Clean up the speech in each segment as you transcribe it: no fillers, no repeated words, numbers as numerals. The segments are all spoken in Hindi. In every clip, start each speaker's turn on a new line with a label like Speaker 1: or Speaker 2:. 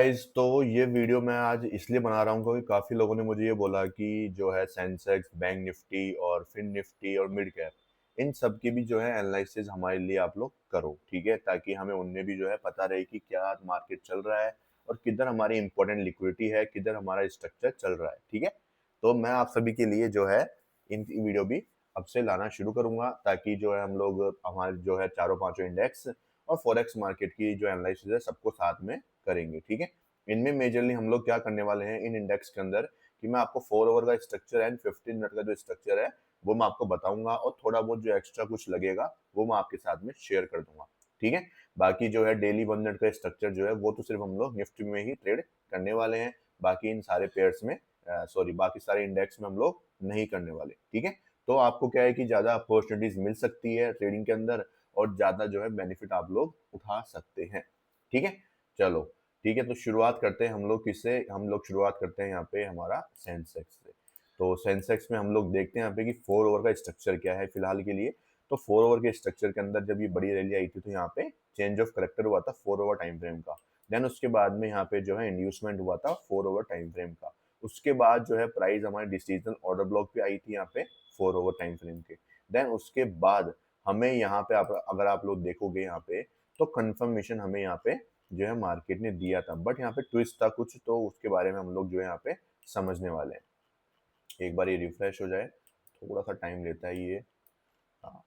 Speaker 1: गाइस, तो ये वीडियो मैं आज इसलिए बना रहा हूँ क्योंकि काफ़ी लोगों ने मुझे ये बोला कि जो है सेंसेक्स, बैंक निफ्टी और फिन निफ्टी और मिड कैप, इन सब की भी जो है एनालिसिस हमारे लिए आप लोग करो, ठीक है? ताकि हमें उनमें भी जो है पता रहे कि क्या मार्केट चल रहा है और किधर हमारी इंपॉर्टेंट लिक्विडिटी है, किधर हमारा स्ट्रक्चर चल रहा है, ठीक है? तो मैं आप सभी के लिए जो है इन वीडियो भी अब से लाना शुरू करूंगा ताकि जो है हम लोग हमारे जो है चारों पांचों इंडेक्स और फॉरेक्स मार्केट की जो एनालिसिस है सबको साथ में करेंगे, ठीक है? इनमें मेजरली हम लोग क्या करने वाले हैं इन इंडेक्स के अंदर कि मैं आपको 4 ओवर का स्ट्रक्चर एंड 15 मिनट का जो स्ट्रक्चर है वो मैं आपको बताऊंगा और थोड़ा बहुत जो एक्स्ट्रा कुछ लगेगा वो मैं आपके साथ में शेयर कर दूंगा, ठीक है? बाकी जो है डेली 1 मिनट का स्ट्रक्चर जो है वो तो सिर्फ हम लोग निफ्टी में ही ट्रेड करने वाले हैं। बाकी इन सारे पेयर्स में सॉरी बाकी सारे इंडेक्स में हम लोग नहीं करने वाले, ठीक है? तो आपको क्या है कि ज्यादा अपॉर्चुनिटीज मिल सकती है ट्रेडिंग के अंदर और ज्यादा जो है बेनिफिट आप लोग उठा सकते हैं, ठीक है? चलो ठीक है, तो शुरुआत करते हैं हम लोग किससे? हम लोग शुरुआत करते हैं यहाँ पे हमारा सेंसेक्स से। तो सेंसेक्स में हम लोग देखते हैं यहाँ पे कि 4 ओवर का स्ट्रक्चर क्या है फिलहाल के लिए। तो 4 ओवर के स्ट्रक्चर के अंदर जब ये बड़ी रैली आई थी तो यहाँ पे चेंज ऑफ करेक्टर हुआ था 4 ओवर टाइम फ्रेम का। देन उसके बाद में यहाँ पे जो है इंड्यूसमेंट हुआ था 4 ओवर टाइम फ्रेम का। उसके बाद जो है प्राइस हमारे डिसीजनल ऑर्डर ब्लॉक पे आई थी यहाँ पे 4 ओवर टाइम फ्रेम के। देन उसके बाद हमें यहाँ पे अगर आप लोग देखोगे यहाँ पे तो कंफर्मेशन हमें यहाँ पे जो है मार्केट ने दिया था, बट यहाँ पे ट्विस्ट था कुछ, तो उसके बारे में हम लोग जो है यहाँ पे समझने वाले हैं। एक बार ये रिफ्रेश हो जाए, थोड़ा सा टाइम लेता है ये। हाँ,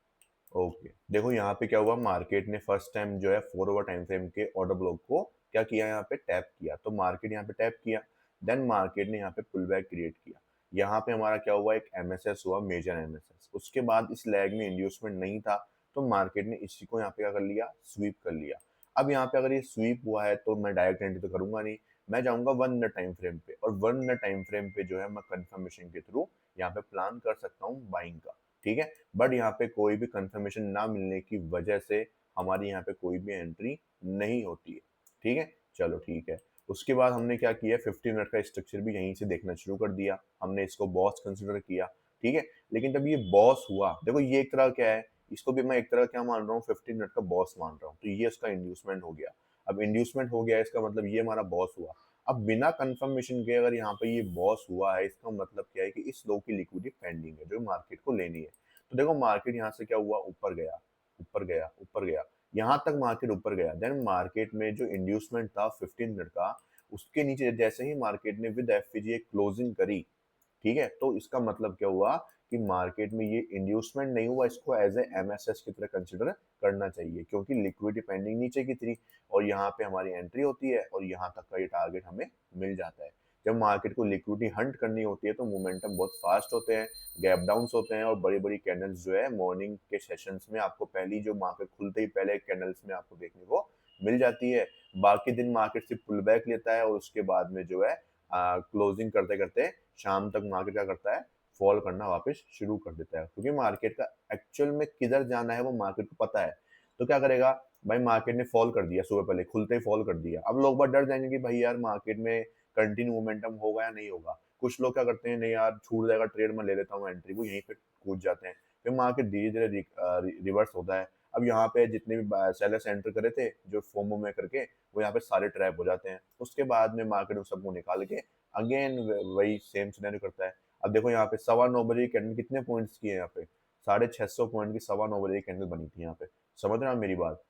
Speaker 1: ओके, देखो यहाँ पे क्या हुआ, मार्केट ने फर्स्ट टाइम जो है 4 ओवर टाइम फ्रेम के ऑर्डर ब्लॉक को क्या किया, यहाँ पे टैप किया। तो मार्केट यहाँ पे टैप किया, देन मार्केट ने यहाँ पे पुल बैक क्रिएट किया। यहाँ पे हमारा क्या हुआ, एक एमएसएस हुआ, मेजर एमएसएस। उसके बाद इस लैग में इंड्यूसमेंट नहीं था तो मार्केट ने इसी को यहाँ पे क्या कर लिया, स्वीप कर लिया। अब यहाँ पे अगर ये स्वीप हुआ है तो मैं डायरेक्ट एंट्री तो करूंगा नहीं, मैं जाऊंगा 1 मिनट टाइम फ्रेम पे, और 1 मिनट टाइम फ्रेम पे जो है मैं कंफर्मेशन के थ्रू यहाँ पे प्लान कर सकता हूँ बाइंग का, ठीक है? बट यहाँ पे कोई भी कंफर्मेशन ना मिलने की वजह से हमारी यहाँ पे कोई भी एंट्री नहीं होती है, ठीक है? चलो ठीक है। उसके बाद हमने क्या किया, 50 मिनट का स्ट्रक्चर भी यहीं से देखना शुरू कर दिया। हमने इसको बॉस कंसिडर किया, ठीक है? लेकिन जब ये बॉस हुआ, देखो ये एक तरह क्या है, इसको भी मैं एक तरह क्या मान रहा हूँ, 15 मिनट का बॉस मान रहा हूँ। तो ये उसका इंड्यूसमेंट हो गया। अब इंड्यूसमेंट हो गया इसका मतलब ये हमारा बॉस हुआ। अब बिना कंफर्मेशन के अगर यहाँ पे ये बॉस हुआ है, इसका मतलब क्या है कि इस लो की लिक्विडिटी पेंडिंग है जो मार्केट को लेनी है। तो देखो मार्केट यहाँ से क्या हुआ, ऊपर गया, ऊपर गया, ऊपर गया, यहाँ तक मार्केट ऊपर गया। देन मार्केट में जो इंड्यूसमेंट था 15 मिनट का, उसके नीचे जैसे ही मार्केट ने विद एफवीजी एक क्लोजिंग करी, ठीक है, तो इसका मतलब क्या हुआ कि मार्केट में ये इंड्यूसमेंट नहीं हुआ, इसको एज ए एमएसएस की तरह कंसिडर करना चाहिए क्योंकि लिक्विडिटी पेंडिंग नीचे की थी और यहाँ पे हमारी एंट्री होती है और यहाँ तक का ये टारगेट हमें मिल जाता है। जब मार्केट को लिक्विडिटी हंट करनी होती है तो मोमेंटम बहुत फास्ट होते हैं, गैप डाउन्स होते हैं और बड़ी बड़ी कैंडल्स जो है मॉर्निंग के सेशंस में आपको पहली जो मार्केट खुलते ही पहले कैंडल्स में आपको देखने को मिल जाती है। बाकी दिन मार्केट से पुल बैक लेता है और उसके बाद में जो है क्लोजिंग करते करते शाम तक मार्केट क्या करता है, फॉल करना वापस शुरू कर देता है क्योंकि मार्केट का एक्चुअल में किधर जाना है वो मार्केट को पता है। तो क्या करेगा भाई, मार्केट ने फॉल कर दिया, सुबह पहले खुलते ही फॉल कर दिया। अब लोग बात डर जाएंगे कि भाई यार मार्केट में कंटिन्यू मोमेंटम होगा या नहीं होगा। कुछ लोग क्या करते हैं, नहीं यार छूट जाएगा ट्रेड में ले लेता हूँ एंट्री, वो यहीं पे कूद जाते हैं। फिर मार्केट धीरे धीरे रिवर्स होता है। अब यहाँ पे जितने भी सेलर्स एंटर करे थे जो फोमो में करके, वो यहाँ पे सारे ट्रैप हो जाते हैं। उसके बाद में मार्केट उन सबको निकाल के अगेन वही सेम सिनेरियो करता है। अब देखो यहाँ पे 9:15 कैंडल कितने पॉइंट्स की है, यहाँ पे 650 पॉइंट की 9:15 कैंडल बनी थी यहाँ पे। समझ रहे हो आप मेरी बात?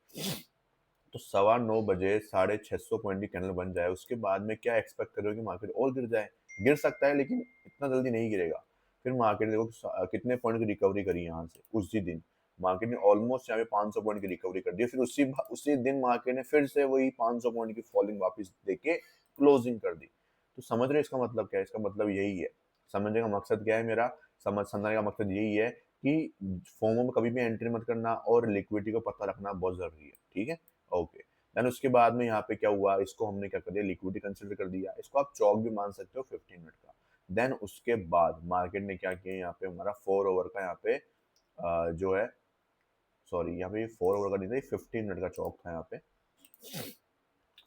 Speaker 1: तो 9:15 650 पॉइंट की कैंडल बन जाए, उसके बाद में क्या एक्सपेक्ट करोगे कि मार्केट और गिर जाए? गिर सकता है लेकिन इतना जल्दी नहीं गिरेगा। फिर मार्केट देखो कितने पॉइंट की रिकवरी करी यहाँ से उसी दिन। मार्केट ने ऑलमोस्ट यहाँ पे 500 पॉइंट की रिकवरी कर दी। फिर उसी दिन मार्केट ने फिर से वही 500 पॉइंट की फॉलिंग वापस देके क्लोजिंग कर दी। तो समझ रहे हो इसका मतलब क्या है? इसका मतलब यही है, समझने का मकसद क्या है मेरा, समझने का मकसद यही है कि फोमो में कभी भी एंट्री मत करना और लिक्विडिटी को पता रखना बहुत जरूरी है, ठीक है? ओके। देन उसके बाद में यहाँ पे क्या हुआ, इसको हमने क्या कर दिया, लिक्विडिटी कंसिडर कर दिया। इसको आप चौक भी मान सकते हो 15 मिनट का। देन उसके बाद मार्केट ने क्या किया, यहाँ पे हमारा 4 ओवर का यहाँ पे जो है, सॉरी यहाँ पे 4 ओवर का नहीं था, 15 मिनट का चौक था यहाँ पे।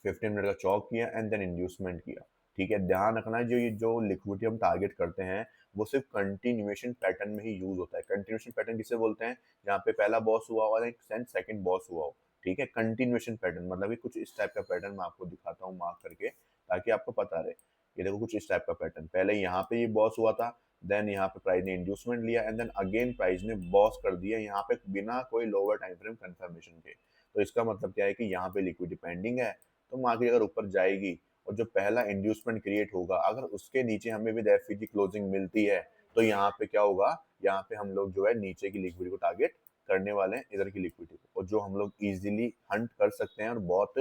Speaker 1: 15 मिनट का चौक किया एंड देन इंड्यूसमेंट किया, ठीक है? ध्यान रखना है जो लिक्विडिटी हम टारगेट करते हैं वो सिर्फ कंटिन्यूएशन पैटर्न में ही यूज होता है। कंटिन्यूएशन पैटर्न किसे बोलते हैं? जहाँ पे पहला बॉस हुआ और एक सेकंड बॉस हुआ हो, ठीक है? कंटिन्यूएशन पैटर्न मतलब कि कुछ इस टाइप का पैटर्न मैं आपको दिखाता हूँ मार्क करके, ताकि आपको पता रहे। ये देखो कुछ इस टाइप का पैटर्न, पहले यहाँ पे ये बॉस हुआ था, देन यहाँ पे प्राइस ने इंड्यूसमेंट लिया एंड देन अगेन प्राइस ने बॉस कर दिया यहाँ पे बिना कोई लोअर टाइम फ्रेम कंफर्मेशन के। तो इसका मतलब क्या है कि यहाँ पे लिक्विडिटी पेंडिंग है, तो मार्केट अगर ऊपर जाएगी और जो पहला इंड्यूसमेंट क्रिएट होगा, अगर उसके नीचे हमें विद एफवीजी क्लोजिंग मिलती है, तो यहाँ पे क्या होगा, यहाँ पे हम लोग जो है नीचे की लिक्विडिटी को टारगेट करने वाले हैं, इधर की लिक्विडिटी को, और जो हम लोग इजीली हंट कर सकते हैं और बहुत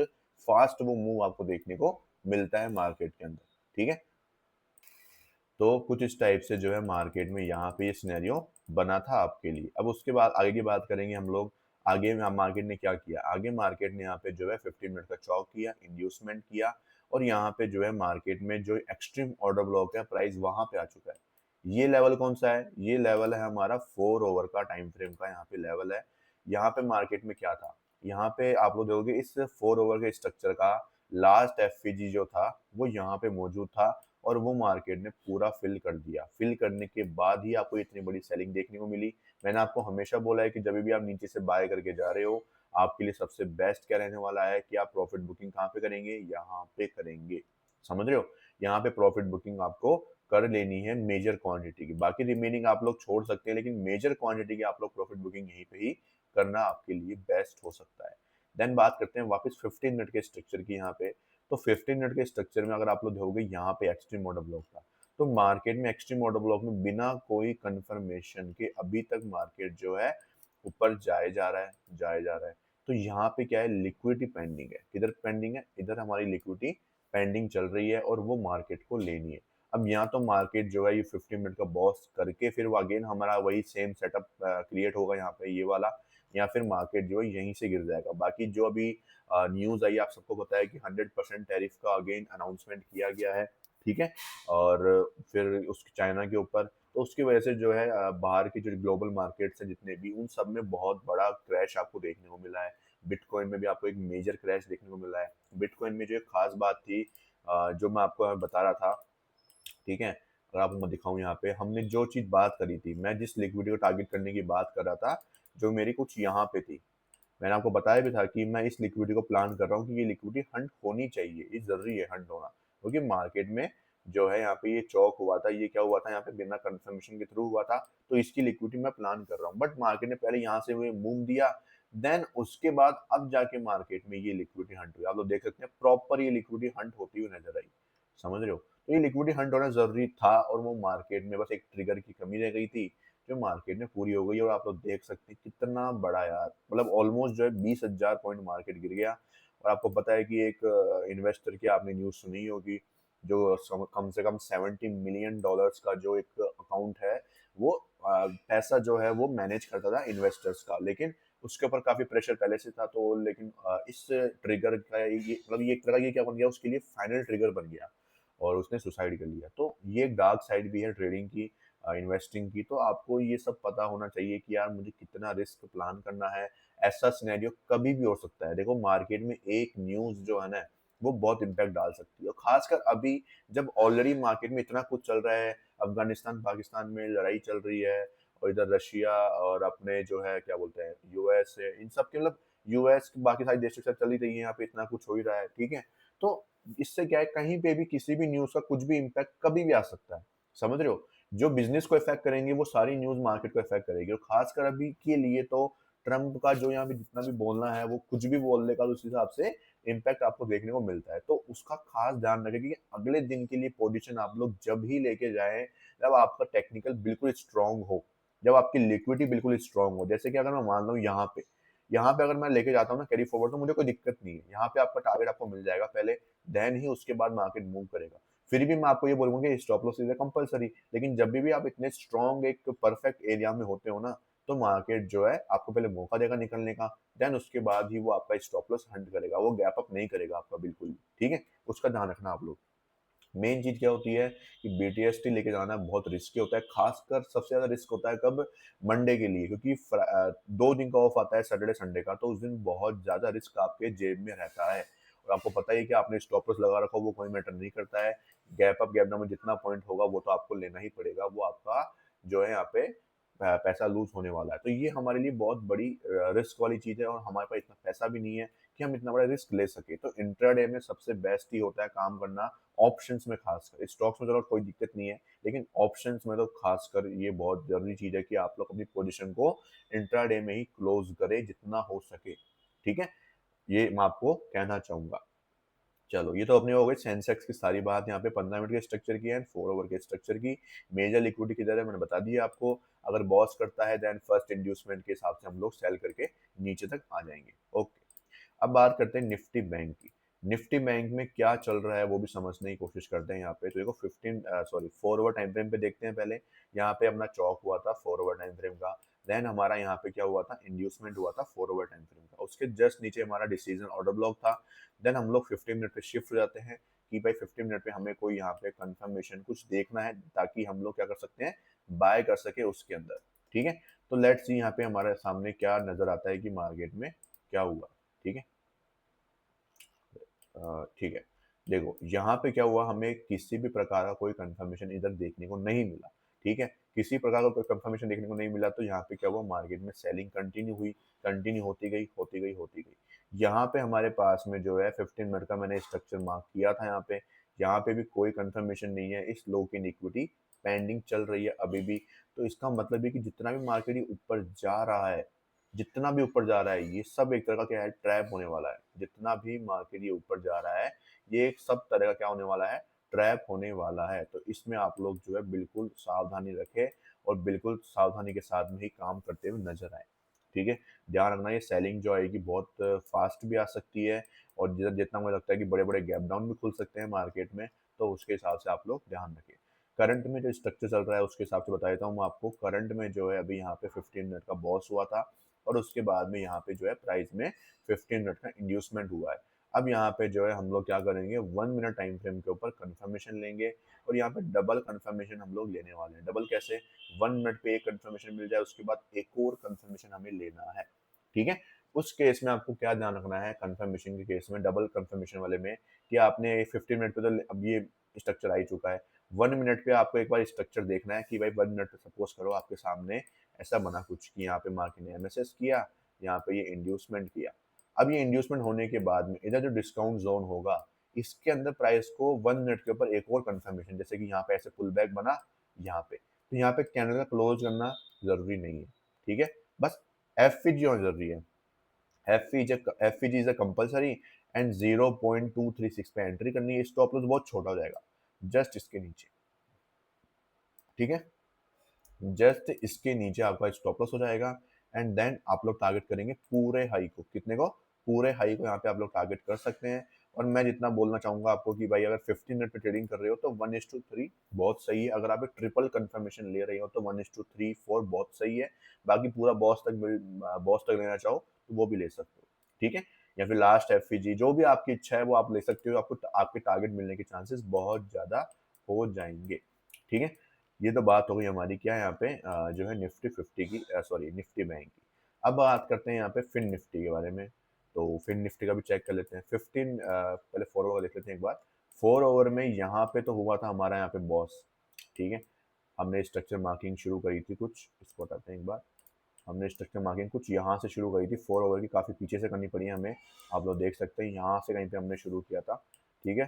Speaker 1: फास्ट वो मूव आपको देखने को मिलता है मार्केट के अंदर। ठीक है, तो कुछ इस टाइप से जो है मार्केट में यहाँ पे ये सिनेरियो बना था आपके लिए। अब उसके बाद आगे की बात करेंगे हम लोग। आगे मार्केट ने क्या किया, आगे मार्केट ने यहाँ पे जो है 15 मिनट का चौक किया, इंड्यूसमेंट किया, और यहाँ पे जो है मार्केट में जो एक्सट्रीम ऑर्डर ब्लॉक है प्राइस वहां पे आ चुका है। ये लेवल कौन सा है, ये लेवल है हमारा 4 ओवर का टाइम फ्रेम का, यहाँ पे लेवल है। यहाँ पे मार्केट में क्या था, यहाँ पे आप लोग देखोगे इस 4 ओवर के स्ट्रक्चर का लास्ट एफवीजी जो था वो यहाँ पे मौजूद था, और वो मार्केट ने पूरा फिल कर दिया। फिल करने के बाद ही आपको इतनी बड़ी सेलिंग देखने को मिली। मैंने आपको हमेशा बोला है कि जब भी आप नीचे से बाय करके जा रहे हो, आपके लिए सबसे बेस्ट क्या रहने वाला है कि आप प्रॉफिट बुकिंग कहाँ पे करेंगे, यहाँ पे करेंगे। समझ रहे हो, यहाँ पे प्रॉफिट बुकिंग आपको कर लेनी है मेजर क्वांटिटी की, बाकी रिमेनिंग आप लोग छोड़ सकते हैं, लेकिन मेजर क्वांटिटी की आप लोग प्रॉफिट बुकिंग यहीं पे ही करना आपके लिए बेस्ट हो सकता है। देन बात करते हैं वापस 15 मिनट के स्ट्रक्चर की यहाँ पे। तो 15 मिनट के स्ट्रक्चर में अगर आप लोग देखोगे यहाँ पे एक्सट्रीम ऑर्डर ब्लॉक था, तो मार्केट में एक्सट्रीम ऑर्डर ब्लॉक में बिना कोई कंफर्मेशन के अभी तक मार्केट जो है ऊपर जाए जा रहा है, जाए जा रहा है। तो यहाँ पे क्या है, लिक्विडिटी पेंडिंग है। किधर पेंडिंग है, इधर हमारी लिक्विडिटी पेंडिंग चल रही है और वो मार्केट को लेनी है। अब यहाँ तो मार्केट जो है ये 15 मिनट का बॉस करके फिर वो अगेन हमारा वही सेम सेटअप क्रिएट होगा यहाँ पे ये वाला, या फिर मार्केट जो है यहीं से गिर जाएगा। बाकी जो अभी न्यूज़ आई, आप सबको पता है कि 100% टैरिफ का अगेन अनाउंसमेंट किया गया है। ठीक है, और फिर उस चाइना के ऊपर, तो उसकी वजह से जो है बाहर की जो ग्लोबल मार्केट्स हैं जितने भी, उन सब में बहुत बड़ा क्रैश आपको देखने को मिला है। बिटकॉइन में भी आपको एक मेजर क्रैश देखने को मिला है। बिटकॉइन में जो एक खास बात थी, जो मैं आपको बता रहा था, ठीक है, अगर आपको मैं दिखाऊं यहाँ पे, हमने जो चीज़ बात करी थी, मैं जिस लिक्विडिटी को टारगेट करने की बात कर रहा था, जो मेरी कुछ यहाँ पे थी, मैंने आपको बताया भी था कि मैं इस लिक्विडिटी को प्लान कर रहा हूँ कि ये लिक्विडिटी हंट होनी चाहिए, ये जरूरी है हंट होना, क्योंकि मार्केट में जो है यहाँ पे ये चौक हुआ था, ये क्या हुआ था, यहाँ पे बिना कंफर्मेशन के थ्रू हुआ था, तो इसकी लिक्विडिटी मैं प्लान कर रहा हूँ। बट मार्केट ने पहले यहाँ से मूव दिया, देन उसके बाद अब जाके मार्केट में ये लिक्विडिटी हंट हुई। आप लोग देख सकते हैं प्रॉपर ये लिक्विडिटी हंट होती हुई नजर आई। समझ रहे हो, तो ये लिक्विडिटी हंट होना जरूरी था, और वो मार्केट में बस एक ट्रिगर की कमी रह गई थी, जो मार्केट में पूरी हो गई। और आप लोग देख सकते हैं कितना बड़ा यार, मतलब ऑलमोस्ट जो है 20,000 पॉइंट मार्केट गिर गया। और आपको पता है कि एक इन्वेस्टर की आपने न्यूज़ सुनी होगी, जो कम से कम $70 मिलियन का जो एक अकाउंट है, वो पैसा जो है वो मैनेज करता था इन्वेस्टर्स का, लेकिन उसके ऊपर काफी प्रेशर पहले से था, तो लेकिन इस ट्रिगर का ये मतलब ये एक तरह ये क्या बन गया, उसके लिए फाइनल ट्रिगर बन गया और उसने सुसाइड कर लिया। तो ये एक डार्क साइड भी है ट्रेडिंग की, इन्वेस्टिंग की। तो आपको ये सब पता होना चाहिए कि यार मुझे कितना रिस्क प्लान करना है। ऐसा सिनेरियो कभी भी हो सकता है। देखो मार्केट में एक न्यूज़ जो है ना, वो बहुत इम्पैक्ट डाल सकती है, और खासकर अभी जब ऑलरेडी मार्केट में इतना कुछ चल रहा है, अफगानिस्तान पाकिस्तान में लड़ाई चल रही है, और इधर रशिया और अपने जो है क्या बोलते हैं यूएस है, इन सब के मतलब यूएस बाकी सारे देशों के साथ चल ही रही है, यहाँ पे इतना कुछ हो ही रहा है। ठीक है, तो इससे क्या है, कहीं पे भी किसी भी न्यूज़ का कुछ भी इम्पैक्ट कभी भी आ सकता है। समझ रहे हो, जो बिजनेस को इफेक्ट करेंगे वो सारी न्यूज़ मार्केट को इफेक्ट करेगी, और खासकर अभी के लिए तो ट्रम्प का जो यहाँ पे जितना भी बोलना है, वो कुछ भी बोल देगा, तो उस हिसाब से इम्पैक्ट आपको देखने को मिलता है। तो उसका खास ध्यान रखें कि अगले दिन के लिए पोजीशन आप लोग जब ही लेके जाएं, जब आपका टेक्निकल बिल्कुल स्ट्रांग हो, जब आपकी लिक्विडिटी बिल्कुल स्ट्रांग हो। जैसे कि अगर मैं मान लूँ यहाँ पे अगर मैं लेके जाता हूँ ना कैरी फॉरवर्ड, तो मुझे कोई दिक्कत नहीं है, यहाँ पे आपका टारगेट आपको मिल जाएगा पहले, देन ही उसके बाद मार्केट मूव करेगा। फिर भी मैं आपको ये बोलूंगा कि स्टॉप लॉस इज कंपलसरी, लेकिन जब भी आप इतने स्ट्रांग एक परफेक्ट एरिया में होते हो ना, तो मार्केट जो है आपको पहले मौका देगा निकलने का, देन उसके बाद ही वो आपका स्टॉप लॉस हंट करेगा, वो गैप अप नहीं करेगा आपका बिल्कुल भी। ठीक है, उसका ध्यान रखना आप लोग। मेन चीज क्या होती है कि बीटीएसटी लेके जाना बहुत रिस्की होता है, खासकर सबसे ज्यादा रिस्क होता है कब, मंडे के लिए, क्योंकि 2 दिन का ऑफ आता है, सैटरडे संडे का, तो उस दिन बहुत ज्यादा रिस्क आपके जेब में रहता है। और आपको पता ही है कि आपने स्टॉप लॉस लगा रखा हो, वो कोई मैटर नहीं करता है। गैप अप गैप डाउन में जितना पॉइंट होगा वो तो आपको लेना ही पड़ेगा, वो आपका जो है यहाँ पे पैसा लूज़ होने वाला है। तो ये हमारे लिए बहुत बड़ी रिस्क वाली चीज़ है और हमारे पास इतना पैसा भी नहीं है कि हम इतना बड़ा रिस्क ले सकें। तो इंट्राडे में सबसे बेस्ट ही होता है काम करना ऑप्शंस में ख़ासकर। स्टॉक्स में चलो कोई दिक्कत नहीं है, लेकिन ऑप्शंस में तो ख़ासकर ये बहुत ज़रूरी चीज़ है कि आप लोग अपनी पोज़ीशन को इंट्राडे में ही क्लोज़ करें जितना हो सके। ठीक है? ये मैं आपको कहना चाहूँगा। चलो, ये तो अपनी हो गई सेंसेक्स की सारी बात यहाँ पे 15 मिनट के स्ट्रक्चर की एंड 4 आवर के स्ट्रक्चर की। मेजर लिक्विडिटी किधर है मैंने बता दिया आपको। अगर बॉस करता है देन फर्स्ट इंड्यूसमेंट के हिसाब से हम लोग सेल करके नीचे तक आ जाएँगे। ओके। अब बात करते हैं निफ्टी बैंक की। निफ्टी बैंक में क्या चल रहा है वो भी समझने की कोशिश करते हैं यहाँ पे। तो देखो 4 ओवर टाइम फ्रेम पे देखते हैं पहले। यहाँ पे अपना चौक हुआ था 4 ओवर टाइम फ्रेम का। देन हमारा यहाँ पे क्या हुआ था, इंड्यूसमेंट हुआ था 4 ओवर टाइम फ्रेम का। उसके जस्ट नीचे हमारा डिसीजन ऑर्डर ब्लॉक था। देन हम लोग 15 मिनट पे शिफ्ट हो जाते हैं कि भाई 15 मिनट पे हमें कोई यहाँ पे कंफर्मेशन कुछ देखना है ताकि हम लोग क्या कर सकते हैं, बाय कर सके उसके अंदर। ठीक है? तो लेट्स सी यहाँ पे हमारे सामने क्या नज़र आता है कि मार्केट में क्या हुआ। ठीक है? ठीक है। देखो, यहाँ पे क्या हुआ, हमें किसी भी प्रकार का कोई कन्फर्मेशन इधर देखने को नहीं मिला, ठीक है? किसी प्रकार का कोई कन्फर्मेशन देखने को नहीं मिला, तो यहाँ पे क्या हुआ, मार्केट में सेलिंग कंटिन्यू हुई, कंटिन्यू होती गई, होती गई, होती गई। यहाँ पे हमारे पास में जो है 15 मिनट का मैंने स्ट्रक्चर मार्क किया था यहाँ पे भी कोई कन्फर्मेशन नहीं है, इस लो की इक्विटी पेंडिंग चल रही है अभी भी। तो इसका मतलब है कि जितना भी मार्केट ये ऊपर जा रहा है, जितना भी ऊपर जा रहा है, ये सब एक तरह का क्या है, ट्रैप होने वाला है। जितना भी मार्केट ये ऊपर जा रहा है, ये एक सब तरह का क्या होने वाला है, ट्रैप होने वाला है। तो इसमें आप लोग जो है बिल्कुल सावधानी रखें और बिल्कुल सावधानी के साथ में ही काम करते हुए नज़र आएँ। ठीक है? ध्यान रखना, ये सेलिंग जो आएगी बहुत फ़ास्ट भी आ सकती है और जितना मुझे लगता है कि बड़े-बड़े गैप डाउन भी खुल सकते हैं मार्केट में, तो उसके हिसाब से आप लोग ध्यान रखें। करंट में जो स्ट्रक्चर चल रहा है उसके हिसाब से बता देता हूँ मैं आपको। करंट में जो है अभी यहाँ पे 15 मिनट का बॉस हुआ था और उसके बाद में यहाँ पे जो है प्राइस में 15 मिनट का इंड्यूसमेंट हुआ है। अब यहाँ पे जो है हम लोग क्या करेंगे, 1 मिनट टाइम फ्रेम के ऊपर कंफर्मेशन लेंगे और यहाँ पे डबल कंफर्मेशन हम लोग लेने वाले हैं। डबल कैसे? 1 मिनट पे एक कंफर्मेशन मिल जाए, उसके बाद एक और कंफर्मेशन हमें लेना है। ठीक है? उस केस में आपको क्या ध्यान रखना है कंफर्मेशन के केस में, डबल कंफर्मेशन वाले में, कि आपने 15 मिनट पे तो अब ये स्ट्रक्चर आ ही चुका है। 1 मिनट पे आपको एक बार स्ट्रक्चर देखना है कि भाई 1 मिनट पे सपोज़ करो आपके सामने ऐसा बना कुछ कि यहाँ पे मार्केट ने एमएसएस किया, यहाँ पे ये इंड्यूसमेंट किया। अब ये इंड्यूसमेंट होने के बाद में इधर जो डिस्काउंट ज़ोन होगा, इसके अंदर प्राइस को 1 मिनट के ऊपर एक और कंफर्मेशन, जैसे कि यहाँ पे ऐसे पुल बैक बना यहाँ पे, तो यहाँ पे कैंडल का क्लोज़ करना ज़रूरी नहीं है, ठीक है? बस एफवीजी होना ज़रूरी है। FVG is a compulsory and 0.236 पे एंट्री करनी है, स्टॉप लॉस बहुत छोटा हो जाएगा, जस्ट इसके नीचे, ठीक है? जस्ट इसके नीचे आपका स्टॉप लॉस हो जाएगा एंड देन आप लोग टारगेट करेंगे पूरे हाई को। कितने को? पूरे हाई को यहाँ पे आप लोग टारगेट कर सकते हैं। और मैं जितना बोलना चाहूँगा आपको कि भाई अगर 15 मिनट पे ट्रेडिंग कर रहे हो तो 1:3 बहुत सही है। अगर आप एक ट्रिपल कंफर्मेशन ले रहे हो तो 1:3-4 बहुत सही है। बाकी पूरा बॉस तक लेना चाहो तो वो भी ले सकते हो। ठीक है? या फिर लास्ट एफईजी जो भी आपकी इच्छा है वो आप ले सकते हो। आपको आपके टारगेट मिलने के चांसेस बहुत ज़्यादा हो जाएँगे। ठीक है? ये तो बात हो गई हमारी क्या यहाँ पे जो है निफ्टी 50 की, सॉरी निफ्टी बैंक की। अब बात करते हैं यहाँ पे फिन निफ्टी के बारे में। तो फिन निफ्टी का भी चेक कर लेते हैं। 15 पहले 4 ओवर देख लेते हैं एक बार। 4 ओवर में यहाँ पे तो हुआ था हमारा यहाँ पे बॉस, ठीक है? हमने स्ट्रक्चर मार्किंग शुरू करी थी कुछ, इसको हटाते हैं एक बार। हमने स्ट्रक्चर मार्किंग कुछ यहाँ से शुरू करी थी, 4 ओवर की काफ़ी पीछे से करनी पड़ी हमें। आप लोग देख सकते हैं यहाँ से कहीं पे हमने शुरू किया था, ठीक है?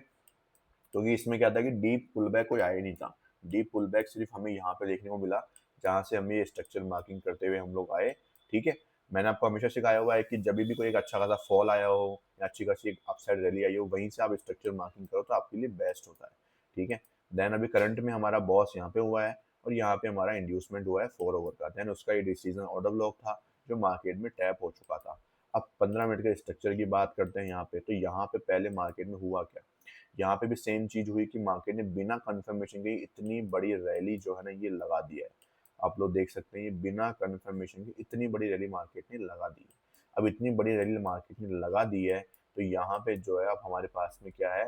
Speaker 1: क्योंकि इसमें क्या था कि डीप पुलबैक कोई आया ही नहीं था। डीप पुलबैक सिर्फ हमें यहाँ पे देखने को मिला, जहाँ से हम ये स्ट्रक्चर मार्किंग करते हुए हम लोग आए, ठीक है? मैंने आपको हमेशा सिखाया हुआ है कि जभी भी कोई एक अच्छा खासा फॉल आया हो या अच्छी खासी एक अपसाइड रैली आई हो, वहीं से आप स्ट्रक्चर मार्किंग करो तो आपके लिए बेस्ट होता है, ठीक है? देन अभी करंट में हमारा बॉस यहाँ पे हुआ है और यहाँ पे हमारा इंड्यूसमेंट हुआ है 4 ओवर का। देन उसका ये डिसीजन ऑर्डर ब्लॉक था, जो मार्केट में टैप हो चुका था। अब 15 मिनट के स्ट्रक्चर की बात करते हैं यहाँ पे, तो यहाँ पे पहले मार्केट में हुआ क्या? यहाँ पे भी सेम चीज़ हुई कि मार्केट ने बिना कंफर्मेशन के इतनी बड़ी रैली जो है ना ये लगा दिया है। आप लोग देख सकते हैं ये बिना कंफर्मेशन के इतनी बड़ी रैली मार्केट ने लगा दी है। अब इतनी बड़ी रैली मार्केट ने लगा दी है तो यहाँ पे जो है अब हमारे पास में क्या है,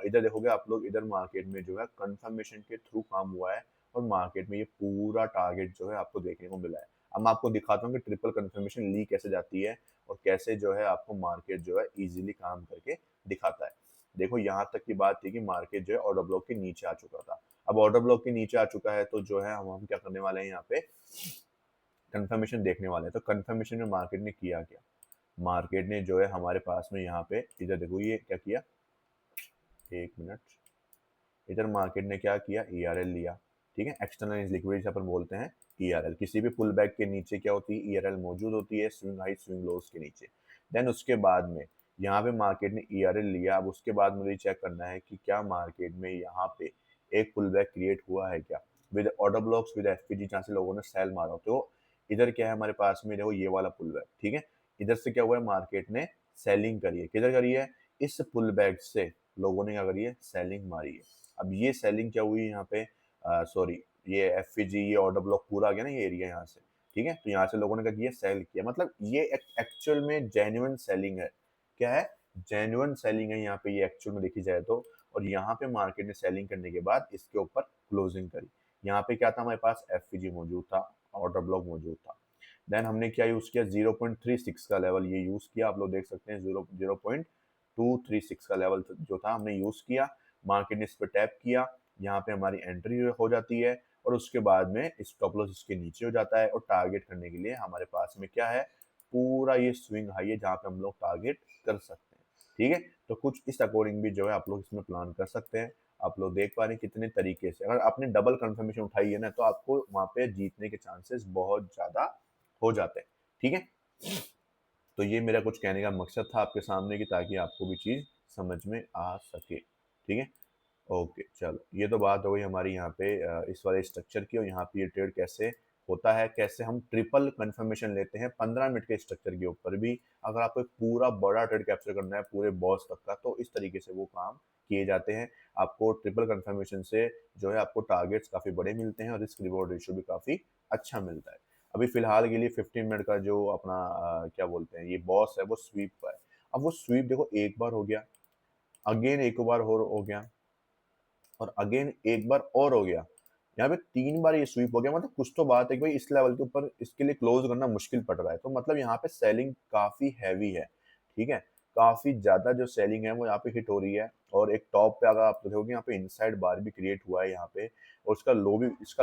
Speaker 1: इधर देखोगे आप लोग, इधर मार्केट में जो है कंफर्मेशन के थ्रू काम हुआ है और मार्केट में ये पूरा टारगेट जो है आपको देखने को मिला है। अब मैं आपको दिखाता हूँ कि ट्रिपल कंफर्मेशन ली कैसे जाती है और कैसे जो है आपको मार्केट जो है ईज़िली काम करके दिखाता है। देखो यहाँ तक की बात थी कि मार्केट जो है ऑर्डर ब्लॉक के नीचे आ चुका था। अब ऑर्डर ब्लॉक के नीचे आ चुका है, तो जो है हम क्या करने वाले हैं यहाँ पे, कंफर्मेशन देखने वाले हैं। तो कंफर्मेशन में मार्केट ने किया क्या, मार्केट ने जो है हमारे पास में यहाँ पे इधर देखो ये क्या किया, एक मिनट, इधर मार्केट ने क्या किया, ईआरएल लिया, ठीक है, एक्सटर्नल लिक्विडिटी अपन बोलते हैं ईआरएल। किसी भी पुल बैक के नीचे क्या होती है, ईआरएल मौजूद होती है, स्विंग हाई स्विंग लोज के नीचे। देन उसके बाद में यहाँ पे मार्केट ने ईआरएल लिया। अब उसके बाद मुझे चेक करना है कि क्या मार्केट में यहाँ पे एक पुल बैक क्रिएट हुआ है क्या, विद ऑर्डर ब्लॉक्स विद एफपीजी, जहाँ से लोगों ने सेल मारा। तो इधर क्या है हमारे पास में, देखो ये वाला पुल बैक, ठीक है, इधर से क्या हुआ है, मार्केट ने सेलिंग करी है। किधर करी है, इस पुल बैक से लोगों ने क्या करी है, सेलिंग मारी है। अब ये सेलिंग क्या हुई यहाँ पे, सॉरी, ये एफपीजी, ये ऑर्डर ब्लॉक पूरा आ गया ना, ये एरिया यहाँ से, ठीक है, तो यहाँ से लोगों ने क्या किया, सेल किया। मतलब ये एक्चुअल में जेन्युइन सेलिंग है। क्या है, जेन्युइन सेलिंग है यहाँ पे, ये एक्चुअल में देखी जाए तो। और यहाँ पे मार्केट ने सेलिंग करने के बाद इसके ऊपर क्लोजिंग करी। यहाँ पे क्या था, हमारे पास एफपीजी मौजूद था, ऑर्डर ब्लॉक मौजूद था। देन हमने क्या यूज किया, 0.36 का लेवल ये यूज किया, आप लोग देख सकते हैं 0.236 का लेवल जो था हमने यूज किया। मार्केट ने इस पर टैप किया, यहाँ पे हमारी एंट्री हो जाती है, और उसके बाद में स्टॉप लॉस इसके नीचे हो जाता है। और टारगेट करने के लिए हमारे पास में क्या है, पूरा ये स्विंग हाई है, जहाँ पे हम लोग टारगेट कर सकते हैं, ठीक है। तो कुछ इस अकॉर्डिंग भी जो है आप लोग इसमें प्लान कर सकते हैं। आप लोग देख पा रहे हैं कितने तरीके से, अगर आपने डबल कंफर्मेशन उठाई है ना, तो आपको वहाँ पे जीतने के चांसेस बहुत ज़्यादा हो जाते हैं, ठीक है। तो ये मेरा कुछ कहने का मकसद था आपके सामने, कि ताकि आपको भी चीज़ समझ में आ सके, ठीक है। ओके, चलो ये तो बात हो गई हमारी यहाँ पे इस वाले स्ट्रक्चर की, और यहाँ पे ये ट्रेड कैसे होता है, कैसे हम ट्रिपल कंफर्मेशन लेते हैं 15 मिनट के स्ट्रक्चर के ऊपर भी। अगर आपको एक पूरा बड़ा ट्रेड कैप्चर करना है पूरे बॉस तक का, तो इस तरीके से वो काम किए जाते हैं। आपको ट्रिपल कंफर्मेशन से जो है आपको टारगेट्स काफ़ी बड़े मिलते हैं, और रिस्क रिवॉर्ड रेशियो भी काफ़ी अच्छा मिलता है। अभी फिलहाल के लिए 15 मिनट का जो अपना क्या बोलते हैं, ये बॉस है, वो स्वीप का है। अब वो स्वीप देखो, एक बार हो गया, अगेन एक बार हो गया, और अगेन एक बार और हो गया। यहाँ पे 3 बार ये स्वीप हो गया। मतलब कुछ तो बात है कि भाई इस लेवल के ऊपर इसके लिए क्लोज करना मुश्किल पड़ रहा है। तो मतलब यहाँ पे सेलिंग काफ़ी हैवी है, ठीक है? काफ़ी ज़्यादा जो सेलिंग है वो यहाँ पे हिट हो रही है, और एक टॉप पे अगर आप देखोगे यहाँ पे इनसाइड बार भी क्रिएट हुआ है यहाँ पे, और इसका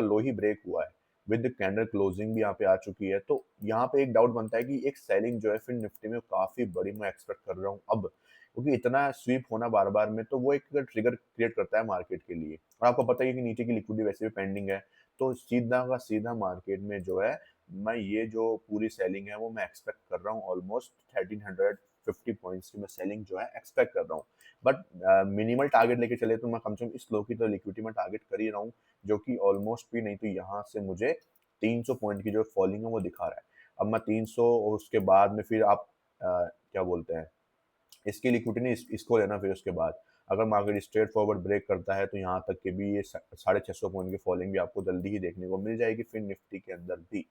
Speaker 1: लो ही ब्रेक हुआ है। विद कैंडल क्लोजिंग भी यहाँ पे आ चुकी है। तो यहाँ पे एक डाउट बनता है कि एक सेलिंग जो है फिर निफ्टी में काफ़ी बड़ी मैं एक्सपेक्ट कर रहा हूँ अब। क्योंकि इतना स्वीप होना बार-बार में, तो वो एक ट्रिगर क्रिएट करता है मार्केट के लिए। और आपको पता ही है कि नीचे की लिक्विडिटी वैसे भी पेंडिंग है, तो सीधा का सीधा मार्केट में जो है, मैं ये जो पूरी सेलिंग है वो मैं एक्सपेक्ट कर रहा हूँ, ऑलमोस्ट 1350 पॉइंट्स की मैं सेलिंग जो है एक्सपेक्ट कर रहा हूँ। बट मिनिमल टारगेट लेके चले तो मैं कम से कम इस लो की तो लिक्विडिटी में टारगेट कर ही रहा हूँ, जो कि ऑलमोस्ट भी नहीं तो यहाँ से मुझे 300 पॉइंट की जो फॉलिंग है वो दिखा रहा है। अब मैं 300, और उसके बाद में फिर आप क्या बोलते हैं, इसकी लिक्विडिटी नहीं, इसको लेना। फिर उसके बाद अगर मार्केट स्ट्रेट फॉरवर्ड ब्रेक करता है, तो यहाँ तक के भी ये 650 पॉइंट की फॉलिंग भी आपको जल्दी ही देखने को मिल जाएगी फिर निफ्टी के अंदर भी,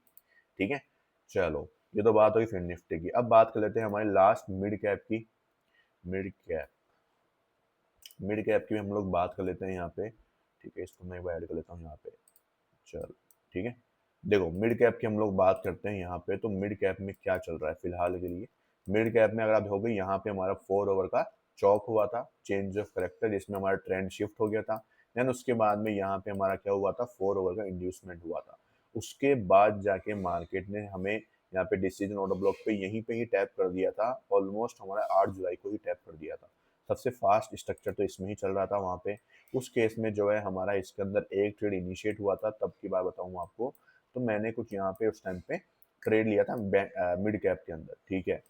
Speaker 1: ठीक है। चलो ये तो बात हुई फिर निफ्टी की। अब बात कर लेते हैं हमारी लास्ट मिड कैप की। मिड कैप मिड कैप की भी हम लोग बात कर लेते हैं यहाँ पे, ठीक है। इसको मैं एक बार ऐड कर लेता हूँ यहाँ पे, चलो ठीक है। देखो मिड कैप की हम लोग बात करते हैं यहाँ पे, तो मिड कैप में क्या चल रहा है फिलहाल के लिए। मिड कैप में अगर आप देखोगे, यहाँ पे हमारा 4 ओवर का चौक हुआ था, चेंज ऑफ करेक्टर, जिसमें हमारा ट्रेंड शिफ्ट हो गया था। देन उसके बाद में यहाँ पे हमारा क्या हुआ था, 4 ओवर का इंड्यूसमेंट हुआ था। उसके बाद जाके मार्केट ने हमें यहाँ पे डिसीजन ऑर्डर ब्लॉक पे यहीं पे ही टैप कर दिया था। ऑलमोस्ट हमारा 8 जुलाई को ही टैप कर दिया था। सबसे फास्ट स्ट्रक्चर तो इसमें ही चल रहा था वहाँ पे। उस केस में जो है हमारा इसके अंदर एक ट्रेड इनिशिएट हुआ था, तब की बात बताऊँ आपको। तो मैंने कुछ यहाँ पे उस टाइम पे ट्रेड लिया था मिड कैप के अंदर, ठीक है।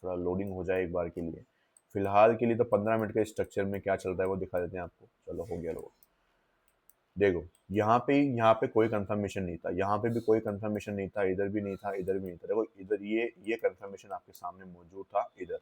Speaker 1: थोड़ा लोडिंग हो जाए एक बार के लिए। फिलहाल के लिए तो 15 मिनट के स्ट्रक्चर में क्या चल रहा है वो दिखा देते हैं आपको। चलो हो गया लोग, देखो यहाँ पे कोई कंफर्मेशन नहीं था, यहाँ पे भी कोई कंफर्मेशन नहीं था, इधर भी नहीं था, इधर भी नहीं था। देखो इधर ये कंफर्मेशन आपके सामने मौजूद था। इधर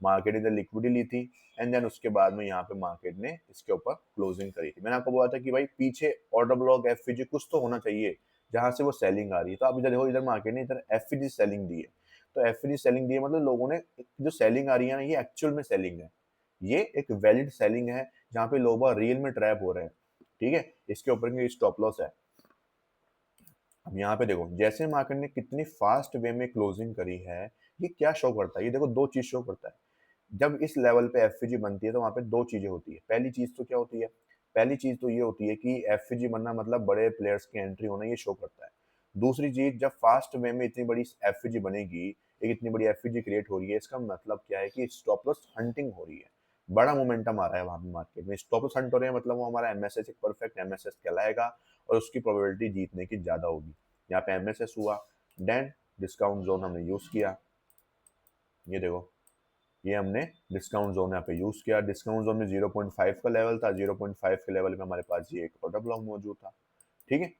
Speaker 1: मार्केट इधर लिक्विडिटी ली थी, एंड देन उसके बाद में यहाँ पे मार्केट ने इसके ऊपर क्लोजिंग करी थी। मैंने आपको बोला था कि भाई पीछे ऑर्डर ब्लॉक एफवीजी कुछ तो होना चाहिए जहां से वो सेलिंग आ रही है। तो आप इधर देखो, इधर मार्केट ने इधर एफवीजी सेलिंग दी है। तो एफवीजी सेलिंग दी है मतलब लोगों ने, जो सेलिंग आ रही है ना, ये एक्चुअल में सेलिंग है। ये एक वैलिड सेलिंग है, जहाँ पे लोग रियल में ट्रैप हो रहे हैं, ठीक है। इसके ऊपर स्टॉप लॉस है। अब यहाँ पे देखो, जैसे मार्केट ने कितनी फास्ट वे में क्लोजिंग करी है, ये क्या शो करता है, ये देखो दो चीज शो करता है। जब इस लेवल पे एफवीजी बनती है, तो वहां पे दो चीजें होती है। पहली चीज तो क्या होती है, पहली चीज़ तो ये होती है कि एफवीजी बनना मतलब बड़े प्लेयर्स की एंट्री होना ये शो करता है। दूसरी चीज़, जब फास्ट वे में इतनी बड़ी एफवीजी बनेगी, एक इतनी बड़ी एफवीजी क्रिएट हो रही है, इसका मतलब क्या है कि स्टॉप लॉस हंटिंग हो रही है। बड़ा मोमेंटम आ रहा है वहाँ पे मार्केट में, स्टॉप लॉस हंट हो रहे हैं मतलब वो हमारा एमएसएस एक परफेक्ट एमएसएस कहलाएगा और उसकी प्रोबेबिलिटी जीतने की ज़्यादा होगी। यहाँ पे एमएसएस हुआ, देन डिस्काउंट जोन हमने यूज़ किया, ये देखो, ये हमने डिस्काउंट जोन यहाँ पे यूज़ किया। डिस्काउंट जोन में 0.5 का लेवल था, 0.5 के लेवल में हमारे पास ये एक ऑर्डर ब्लॉक मौजूद था, ठीक है।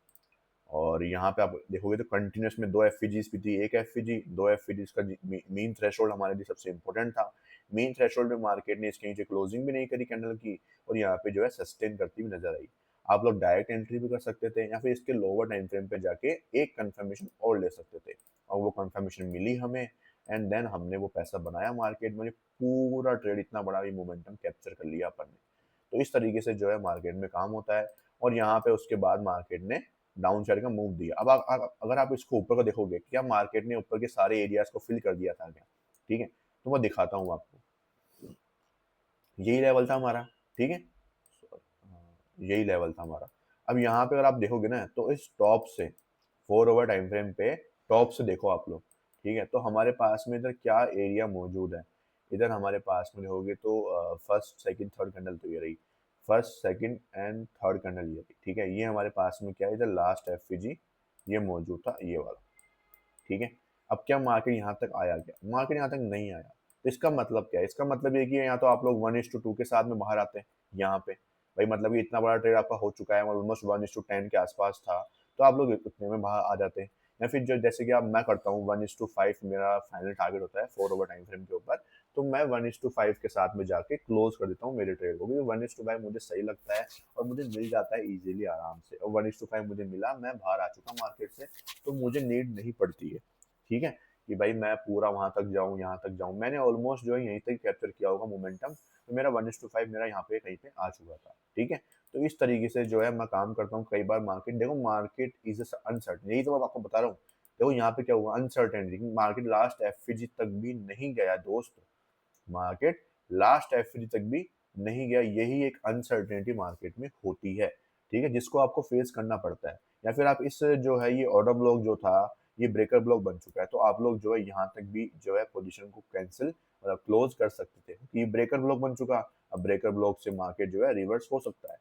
Speaker 1: और यहाँ पे आप देखोगे तो कंटिन्यूस में 2 एफवीजीज भी थी, एक एफवीजी 2 एफवीजीज का मीन थ्रेशोल्ड हमारे लिए सबसे इंपॉर्टेंट था। मीन थ्रेशोल्ड में मार्केट ने इसके नीचे क्लोजिंग भी नहीं करी कैंडल की और यहाँ पे जो है सस्टेन करती हुई नजर आई। आप लोग डायरेक्ट एंट्री भी कर सकते थे या फिर इसके लोअर टाइम फ्रेम पे जाके एक कंफर्मेशन और ले सकते थे और वो कंफर्मेशन मिली हमें एंड देन हमने वो पैसा बनाया मार्केट में, पूरा ट्रेड इतना बड़ा भी मोमेंटम कैप्चर कर लिया अपन ने। तो इस तरीके से जो है मार्केट में काम होता है और यहाँ पे उसके बाद मार्केट ने डाउन साइड का मूव दिया। अब अगर आप इसको ऊपर का देखोगे, क्या मार्केट ने ऊपर के सारे एरियाज को फिल कर दिया था क्या? ठीक है, तो मैं दिखाता हूँ आपको। यही लेवल था हमारा, ठीक है, यही लेवल था हमारा। अब यहाँ पे अगर आप देखोगे ना तो इस टॉप से 4 आवर टाइम फ्रेम पे टॉप से देखो आप लोग, ठीक है, तो हमारे पास में इधर क्या एरिया मौजूद है। इधर हमारे पास में देखोगे तो फर्स्ट सेकंड थर्ड कैंडल तो ये रही, first second and third candle ये रही, ठीक है। ये हमारे पास में क्या है, इधर लास्ट एफवीजी ये मौजूद था, ये वाला, ठीक है। अब क्या मार्केट यहाँ तक आया क्या? मार्केट यहाँ तक नहीं आया। तो इसका मतलब क्या है? इसका मतलब ये कि यहाँ तो आप लोग 1:2 के साथ में बाहर आते हैं यहाँ पे। भाई मतलब ये इतना बड़ा ट्रेड आपका हो चुका है, ऑलमोस्ट 1:10 के आसपास था, तो आप लोग उतने में बाहर आ जाते हैं। या फिर जो जैसे कि अब मैं करता हूँ 1:5 मेरा फाइनल टारगेट होता है 4 आवर टाइम फ्रेम के ऊपर, तो मैं 1:5 के साथ में जाके क्लोज कर देता हूँ मेरे ट्रेड को, क्योंकि 1:5 मुझे सही लगता है और मुझे मिल जाता है इजीली आराम से। और 1:5 मुझे मिला, मैं बाहर आ चुका मार्केट से, तो मुझे नीड नहीं पड़ती है, ठीक है, कि भाई मैं पूरा वहां तक जाऊं यहाँ तक जाऊं। मैंने ऑलमोस्ट जो है यहीं तक कैप्चर किया होगा मोमेंटम, तो मेरा 1:5 मेरा यहाँ पे कहीं पे आ चुका था, ठीक है। तो इस तरीके से जो है मैं काम करता हूँ। कई बार मार्केट देखो, मार्केट इज अनसर्टन, यही तो मैं आपको बता रहा हूँ। देखो यहाँ पे क्या हुआ, अनसर्टेनिटी, मार्केट लास्ट एफवीजी तक भी नहीं गया दोस्त, मार्केट लास्ट एफडी तक भी नहीं गया। यही एक अनसर्टेनिटी मार्केट में होती है, ठीक है, जिसको आपको फेस करना पड़ता है। या फिर आप इस जो है ये ऑर्डर ब्लॉक जो था, ये ब्रेकर ब्लॉक बन चुका है, तो आप लोग जो है यहाँ तक भी जो है पोजीशन को कैंसिल मतलब क्लोज कर सकते थे। ये ब्रेकर ब्लॉक बन चुका, अब ब्रेकर ब्लॉक से मार्केट जो है रिवर्स हो सकता है,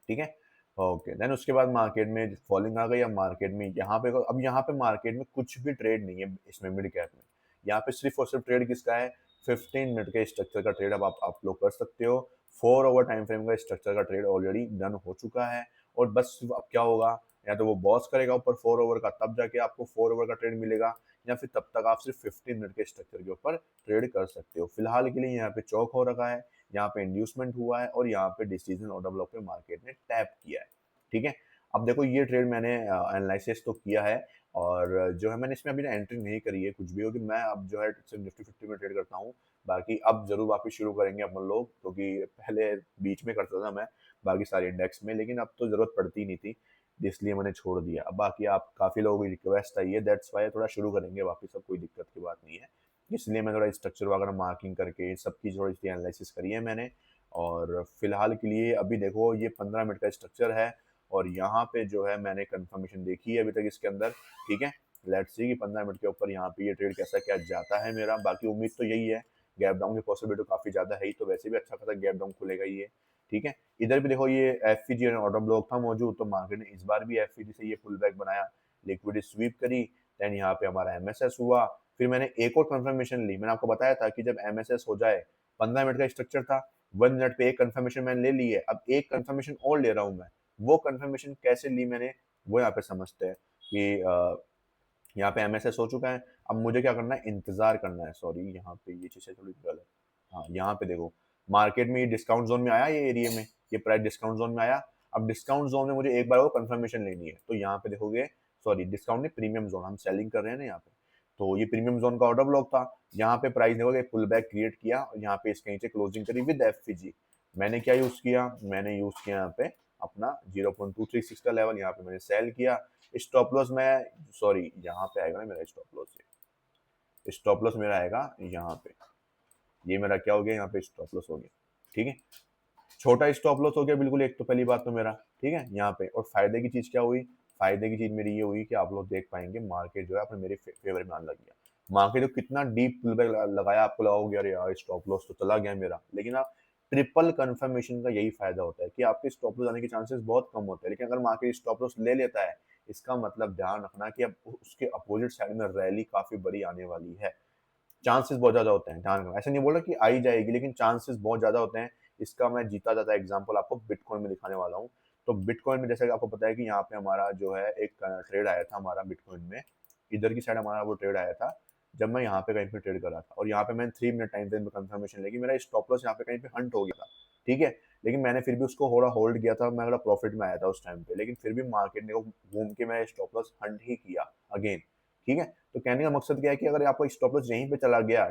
Speaker 1: ठीक है। ओके, देन उसके बाद मार्केट में फॉलिंग आ गई। अब मार्केट में यहाँ पे, अब यहाँ पे मार्केट में कुछ भी ट्रेड नहीं है इसमें मिड कैप में। यहाँ पे सिर्फ और सिर्फ ट्रेड किसका है, 15 मिनट के स्ट्रक्चर का ट्रेड अब आप लोग कर सकते हो। 4 आवर टाइम फ्रेम का स्ट्रक्चर का ट्रेड ऑलरेडी डन हो चुका है और बस अब क्या होगा, या तो वो बॉस करेगा ऊपर 4 आवर का, तब जाके आपको 4 आवर का ट्रेड मिलेगा, या फिर तब तक आप सिर्फ 15 मिनट के स्ट्रक्चर के ऊपर ट्रेड कर सकते हो। फिलहाल के लिए यहाँ पे चौक हो रखा है, यहाँ पे इंड्यूसमेंट हुआ है और यहाँ पे डिसीजन ऑर्डर ब्लॉक पे मार्केट ने टैप किया है, ठीक है। अब देखो ये ट्रेड मैंने एनालिसिस तो किया है और जो है मैंने इसमें अभी ना एंट्री नहीं करी है कुछ भी, क्योंकि मैं अब जो है सिर्फ निफ्टी 50 में ट्रेड करता हूँ। बाकी अब जरूर वापस शुरू करेंगे अपन लोग, क्योंकि पहले बीच में करता था मैं बाकी सारे इंडेक्स में, लेकिन अब तो जरूरत पड़ती नहीं थी, इसलिए मैंने छोड़ दिया। अब बाकी आप काफ़ी लोगों की रिक्वेस्ट आई है, दैट्स वाई थोड़ा शुरू करेंगे वापस, अब कोई दिक्कत की बात नहीं है। इसलिए मैं थोड़ा स्ट्रक्चर वगैरह मार्किंग करके सबकी थोड़ी सी एनालिसिस करी है मैंने। और फिलहाल के लिए अभी देखो ये 15 मिनट का स्ट्रक्चर है और यहाँ पे जो है मैंने कंफर्मेशन देखी है अभी तक इसके अंदर, ठीक है। लेट्स सी कि 15 मिनट के ऊपर यहाँ पे ये ट्रेड कैसा क्या जाता है मेरा। बाकी उम्मीद तो यही है, गैप डाउन की पॉसिबिलिटी काफ़ी ज़्यादा है ही, तो वैसे भी अच्छा खासा गैप डाउन खुलेगा ये, ठीक है। इधर भी देखो ये एफपीजी और ऑर्डर ब्लॉक था मौजूद, तो मार्केट ने इस बार भी एफपीजी से ये पुल बैक बनाया, लिक्विडिटी स्वीप करी, देन यहाँ पे हमारा एमएसएस हुआ। फिर मैंने एक और कंफर्मेशन ली, मैंने आपको बताया था कि जब एमएसएस हो जाए, 15 मिनट का स्ट्रक्चर था, 1 मिनट पे एक कंफर्मेशन मैंने ले ली है, अब एक कंफर्मेशन और ले रहा हूँ मैं। वो कंफर्मेशन कैसे ली मैंने, वो यहाँ पे समझते हैं कि यहाँ पे एमएसएस हो चुका है। अब मुझे क्या करना है, इंतजार करना है। सॉरी यहाँ पे ये चीज़ें थोड़ी गलत, हाँ यहाँ पे देखो मार्केट में ये डिस्काउंट जोन में आया, ये एरिया में ये प्राइस डिस्काउंट जोन में आया। अब डिस्काउंट जोन में मुझे एक बार वो कंफर्मेशन लेनी है, तो यहाँ पे देखोगे, सॉरी डिस्काउंट नहीं, प्रीमियम जोन, हम सेलिंग कर रहे हैं ना यहाँ पे, तो ये प्रीमियम जोन का ऑर्डर ब्लॉक था। यहाँ पे प्राइस देखोगे पुल बैक क्रिएट किया और यहाँ पे इसके नीचे क्लोजिंग करी विद एफपीजी। मैंने क्या यूज किया, मैंने यूज किया यहाँ पे अपना 0.236 का लेवल, यहाँ पे मैंने सेल किया। स्टॉप लॉस मैं, सॉरी यहाँ पे आएगा ना मेरा स्टॉप लॉस, स्टॉप लॉस मेरा आएगा यहाँ पे, ये मेरा क्या हो गया, यहाँ पे स्टॉप लॉस हो गया, ठीक है। छोटा स्टॉप लॉस हो गया बिल्कुल एक तो पहली बात तो मेरा, ठीक है यहाँ पे। और फायदे की चीज क्या हुई, फायदे की चीज मेरी ये हुई कि आप लोग देख पाएंगे मार्केट जो है अपने मेरे फेवर में आने लग गया। मार्केट जो कितना डीप पुल बैक लगाया, आपको लगा होगा अरे यार स्टॉप लॉस तो चला गया मेरा, लेकिन आप ट्रिपल कंफर्मेशन का यही फायदा होता है कि आपके स्टॉप लॉस आने के चांसेस बहुत कम होते हैं। लेकिन अगर मार्केट स्टॉप लॉस ले लेता है, इसका मतलब ध्यान रखना कि अब उसके अपोजिट साइड में रैली काफी बड़ी आने वाली है। चांसेस बहुत ज़्यादा होते हैं, ध्यान रखना। ऐसा नहीं बोल रहा कि आ ही जाएगी, लेकिन चांसेस बहुत ज़्यादा होते हैं। इसका मैं जीता जाता एग्जांपल आपको बिटकॉइन में दिखाने वाला हूँ। तो बिटकॉइन में जैसे कि आपको पता है कि यहाँ पे हमारा जो है एक ट्रेड आया था हमारा बिटकॉइन में, इधर की साइड हमारा वो ट्रेड आया था जब मैं यहाँ पे कहीं पे ट्रेड कर रहा था, और यहाँ पे मैंने 3 मिनट टाइम फ्रेम में कंफर्मेशन लेके मेरा स्टॉप लॉस यहाँ पे कहीं पे हंट हो गया था, ठीक है। लेकिन मैंने फिर भी उसको थोड़ा होल्ड किया था, मैं थोड़ा प्रॉफिट में आया था उस टाइम पे, लेकिन फिर भी मार्केट ने घूम के मैं स्टॉप लॉस हंट ही किया अगेन, ठीक है। तो कहने का मकसद क्या है कि अगर आपका स्टॉप लॉस यहीं पे चला गया,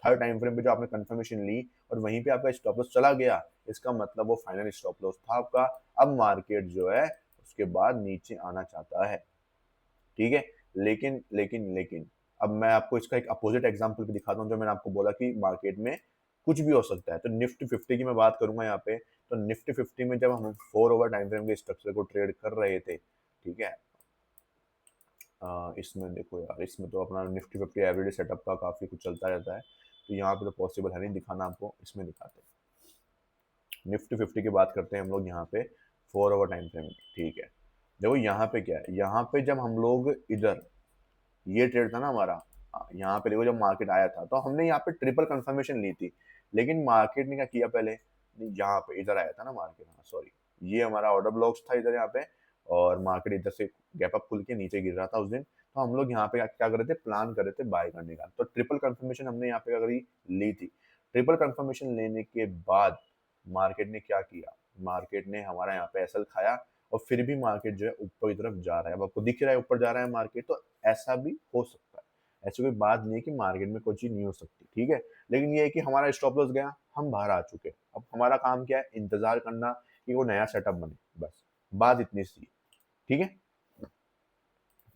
Speaker 1: थर्ड टाइम फ्रेम पे जो आपने कंफर्मेशन ली और वहीं पे आपका स्टॉप लॉस चला गया, इसका मतलब वो फाइनल स्टॉप लॉस था आपका। अब मार्केट जो है उसके बाद नीचे आना चाहता है, ठीक है। लेकिन अब मैं आपको इसका एक अपोजिट एग्जांपल भी दिखाता हूँ, जो मैंने आपको बोला कि मार्केट में कुछ भी हो सकता है। तो निफ्टी 50 की मैं बात करूंगा यहाँ पे। तो निफ्टी 50 में जब हम 4 ओवर टाइम फ्रेम के स्ट्रक्चर को ट्रेड कर रहे थे, ठीक है। इसमें देखो यार, इसमें तो अपना निफ्टी 50 एवरीडे सेटअप का काफ़ी कुछ चलता रहता है, तो यहाँ पे तो पॉसिबल है नहीं दिखाना आपको, इसमें दिखाते हैं। निफ्टी 50 की बात करते हैं हम लोग यहाँ पे 4 ओवर टाइम फ्रेम की, ठीक है। देखो यहाँ पे क्या है, यहाँ पे जब हम लोग इधर ये ट्रेड था ना हमारा, यहाँ पे देखो जब मार्केट आया था तो हमने यहाँ पे ट्रिपल कंफर्मेशन ली थी, लेकिन मार्केट ने क्या किया पहले, यहाँ पे इधर आया था ना मार्केट, हाँ सॉरी, ये हमारा ऑर्डर ब्लॉक्स था इधर यहाँ पे, और मार्केट इधर से गैप अप खुल के नीचे गिर रहा था उस दिन। तो हम लोग यहाँ पे क्या कर रहे थे, प्लान कर रहे थे बाय करने का। तो ट्रिपल कंफर्मेशन हमने यहाँ पे अगर ली थी, ट्रिपल कंफर्मेशन लेने के बाद मार्केट ने क्या किया, मार्केट ने हमारा यहाँ पे एसएल खाया, और फिर भी मार्केट जो है ऊपर की तरफ जा रहा है। अब आपको दिख रहा है ऊपर जा रहा है मार्केट, तो ऐसा भी हो सकता है, ऐसी कोई बात नहीं है कि मार्केट में कोई चीज नहीं हो सकती, ठीक है। लेकिन ये है कि हमारा स्टॉप लॉस गया, हम बाहर आ चुके। अब हमारा काम क्या है, इंतजार करना कि वो नया सेटअप बने, बस बात इतनी सी, ठीक है।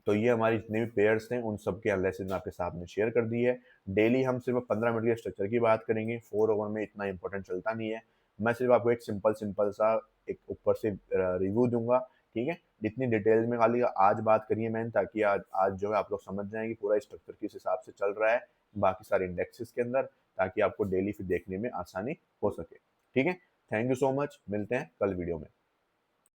Speaker 1: तो ये हमारी जितने भी पेयर्स थे उन सब के एनालिसिस में आपके सामने शेयर कर दी है। डेली हम सिर्फ 15 मिनट के स्ट्रक्चर की बात करेंगे, 4 ओवर में इतना इंपॉर्टेंट चलता नहीं है। मैं सिर्फ आपको एक सिंपल सिंपल सा एक ऊपर से रिव्यू दूंगा, ठीक है। जितनी डिटेल में खाली आज बात करिए मैंने, ताकि आज आज जो है आप लोग समझ जाएं कि पूरा स्ट्रक्चर किस हिसाब से चल रहा है बाकी सारे इंडेक्सेस के अंदर, ताकि आपको डेली फिर देखने में आसानी हो सके, ठीक है। थैंक यू सो मच, मिलते हैं कल वीडियो में।